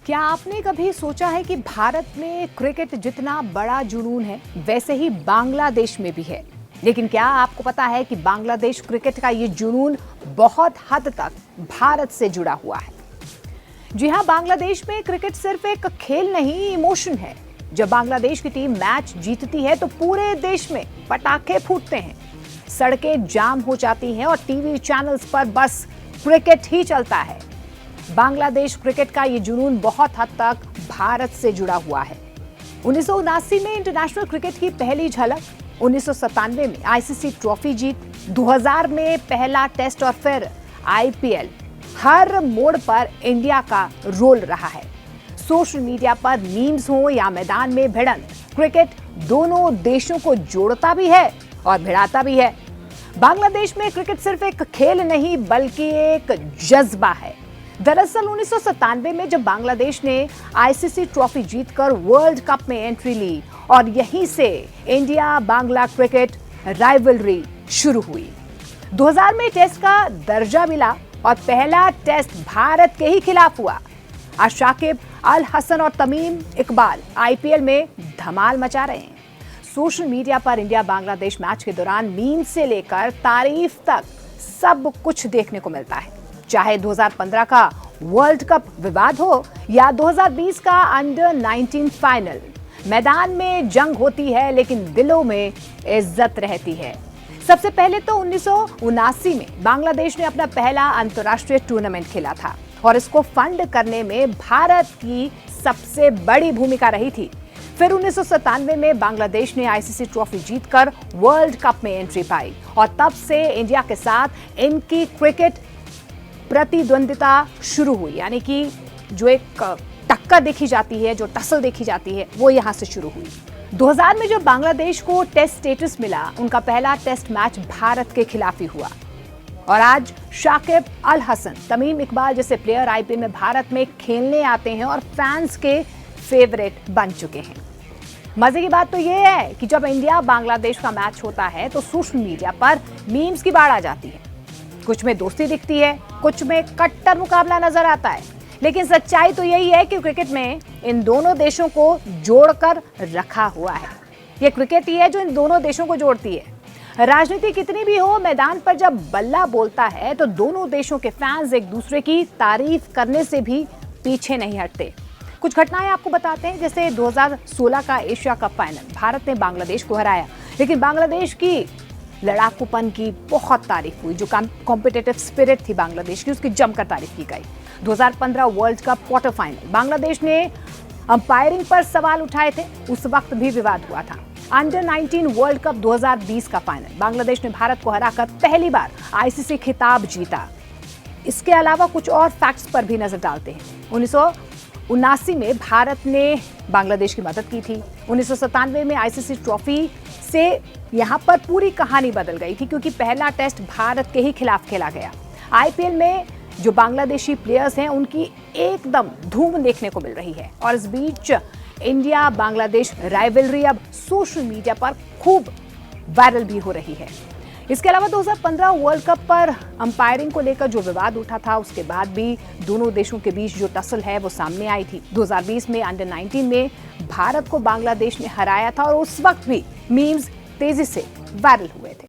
क्या आपने कभी सोचा है कि भारत में क्रिकेट जितना बड़ा जुनून है वैसे ही बांग्लादेश में भी है। लेकिन क्या आपको पता है कि बांग्लादेश क्रिकेट का ये जुनून बहुत हद तक भारत से जुड़ा हुआ है। जी हां, बांग्लादेश में क्रिकेट सिर्फ एक खेल नहीं, इमोशन है। जब बांग्लादेश की टीम मैच जीतती है तो पूरे देश में पटाखे फूटते हैं, सड़कें जाम हो जाती हैं और टीवी चैनल्स पर बस क्रिकेट ही चलता है। बांग्लादेश क्रिकेट का ये जुनून बहुत हद तक भारत से जुड़ा हुआ है। 1979 में इंटरनेशनल क्रिकेट की पहली झलक, 1997 में आईसीसी ट्रॉफी जीत, 2000 में पहला टेस्ट और फिर आईपीएल, हर मोड़ पर इंडिया का रोल रहा है। सोशल मीडिया पर मीम्स हो या मैदान में भिड़ंत, क्रिकेट दोनों देशों को जोड़ता भी है और भिड़ाता भी है। बांग्लादेश में क्रिकेट सिर्फ एक खेल नहीं बल्कि एक जज्बा है। दरअसल 1997 में जब बांग्लादेश ने आईसीसी ट्रॉफी जीतकर वर्ल्ड कप में एंट्री ली और यहीं से इंडिया बांग्ला क्रिकेट राइवलरी शुरू हुई। 2000 में टेस्ट का दर्जा मिला और पहला टेस्ट भारत के ही खिलाफ हुआ। आज शाकिब अल हसन और तमीम इकबाल आईपीएल में धमाल मचा रहे हैं। सोशल मीडिया पर इंडिया बांग्लादेश मैच के दौरान मीम से लेकर तारीफ तक सब कुछ देखने को मिलता है। चाहे 2015 का वर्ल्ड कप विवाद हो या 2020 का अंडर 19 फाइनल, मैदान में जंग होती है लेकिन दिलों में इज्जत रहती है। सबसे पहले तो 1979 में बांग्लादेश ने अपना पहला अंतर्राष्ट्रीय टूर्नामेंट खेला था और इसको फंड करने में भारत की सबसे बड़ी भूमिका रही थी। फिर 1997 में बांग्लादेश ने आईसीसी ट्रॉफी जीतकर वर्ल्ड कप में एंट्री पाई और तब से इंडिया के साथ इनकी क्रिकेट प्रतिद्वंदिता शुरू हुई। यानी कि जो एक टक्कर देखी जाती है, जो टसल देखी जाती है, वो यहां से शुरू हुई। 2000 में जब बांग्लादेश को टेस्ट स्टेटस मिला, उनका पहला टेस्ट मैच भारत के खिलाफ ही हुआ और आज शाकिब अल हसन, तमीम इकबाल जैसे प्लेयर आईपीएल में भारत में खेलने आते हैं और फैंस के फेवरेट बन चुके हैं। मजे की बात तो ये है कि जब इंडिया बांग्लादेश का मैच होता है तो सोशल मीडिया पर मीम्स की बाढ़ आ जाती है। कुछ में दोस्ती दिखती है, कुछ में कट्टर मुकाबला नजर आता है, लेकिन सच्चाई तो यही है कि क्रिकेट में इन दोनों देशों को जोड़कर रखा हुआ है। ये क्रिकेट ही है जो इन दोनों देशों को जोड़ती है। राजनीति कितनी भी हो, मैदान पर जब बल्ला बोलता है तो दोनों देशों के फैंस एक दूसरे की तारीफ करने से भी पीछे नहीं हटते। कुछ घटनाएं आपको बताते हैं, जैसे 2016 का एशिया कप फाइनल, भारत ने बांग्लादेश को हराया, लेकिन बांग्लादेश की लड़ाकूपन की बहुत तारीफ हुई। जो कॉम्पिटिटिव स्पिरिट थी बांग्लादेश की, उसकी जमकर तारीफ की गई। 2015 world cup quarter final, Bangladesh ने अंपायरिंग पर सवाल उठाए थे, उस वक्त भी विवाद हुआ था। अंडर 19 वर्ल्ड कप 2020 का फाइनल, बांग्लादेश ने भारत को हराकर पहली बार आईसीसी खिताब जीता। इसके अलावा कुछ और फैक्ट्स पर भी नजर डालते हैं। 1979 में भारत ने बांग्लादेश की मदद की थी। 1997 में आईसीसी ट्रॉफी से यहां पर पूरी कहानी बदल गई थी क्योंकि पहला टेस्ट भारत के ही खिलाफ खेला गया। आईपीएल में जो बांग्लादेशी प्लेयर्स हैं उनकी एकदम धूम देखने को मिल रही है और इस बीच इंडिया बांग्लादेश राइवलरी अब सोशल मीडिया पर खूब वायरल भी हो रही है। इसके अलावा 2015 वर्ल्ड कप पर अंपायरिंग को लेकर जो विवाद उठा था, उसके बाद भी दोनों देशों के बीच जो टसल है वो सामने आई थी। 2020 में अंडर 19 में भारत को बांग्लादेश ने हराया था और उस वक्त भी मीम्स तेजी से वायरल हुए थे।